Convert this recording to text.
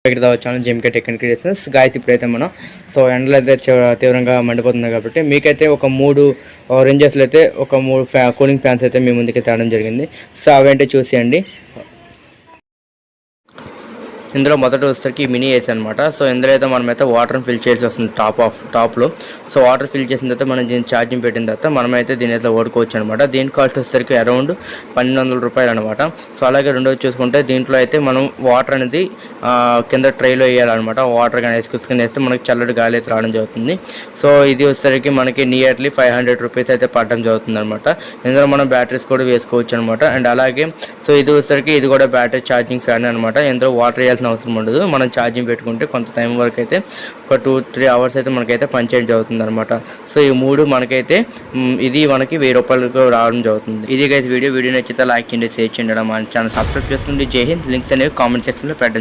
దగ్గర channel JMK tech and creations guys. ఇప్పుడైతే మనం ఎండలో అయితే తీవ్రంగా మండిపోతుంది కాబట్టి మీకైతే ఒక 3 రేంజెస్లో అయితే ఒక 3 కూలింగ్ ఫ్యాన్స్ అయితే మీ ముందుకి తేవడం జరిగింది. సో అవేంటే చూసేయండి. ఇందులో మొదట వచ్చేసరికి మినీ ఏసీ అనమాట. సో ఇందులో అయితే మనమైతే వాటర్ని ఫిల్ చేయాల్సి వస్తుంది టాప్లో. సో వాటర్ ఫిల్ చేసిన తర్వాత మనం దీన్ని ఛార్జింగ్ పెట్టిన తర్వాత మనమైతే దీని అయితే ఓడుకోవచ్చు అనమాట. దీని కాస్ట్ వచ్చేసరికి అరౌండ్ 1200 రూపాయలు అనమాట. సో అలాగే రెండోది చూసుకుంటే దీంట్లో అయితే మనం వాటర్ అనేది కింద ట్రైలో వేయాలన్నమాట. వాటర్ కానీ వేసుకొని వేస్తే మనకి చల్లటి గాలి అయితే రావడం జరుగుతుంది. సో ఇది వచ్చేసరికి మనకి నియర్లీ 500 రూపీస్ అయితే పడడం జరుగుతుంది అనమాట. ఇందులో మనం బ్యాటరీస్ కూడా వేసుకోవచ్చు అనమాట. అండ్ అలాగే సో ఇది వచ్చేసరికి ఇది కూడా బ్యాటరీ ఛార్జింగ్ ఫ్యాన్ అనమాట. ఇందులో వాటర్ వేయాల్సిన అవసరం ఉండదు. మనం ఛార్జింగ్ పెట్టుకుంటే కొంత టైం వరకు అయితే ఒక 2-3 అవర్స్ అయితే మనకైతే పనిచేయడం జరుగుతుంది అనమాట. సో ఈ 3 మనకైతే ఇది మనకి 1000 రూపాయలకు రావడం జరుగుతుంది. ఇది గైస్ వీడియో నచ్చితే లైక్ చేయండి, షేర్ చేయండి, మన ఛానల్ సబ్స్క్రైబ్ చేసుకోండి. జై హింద్. లింక్స్ అనేవి కామెంట్ సెక్షన్లో పెట్టండి.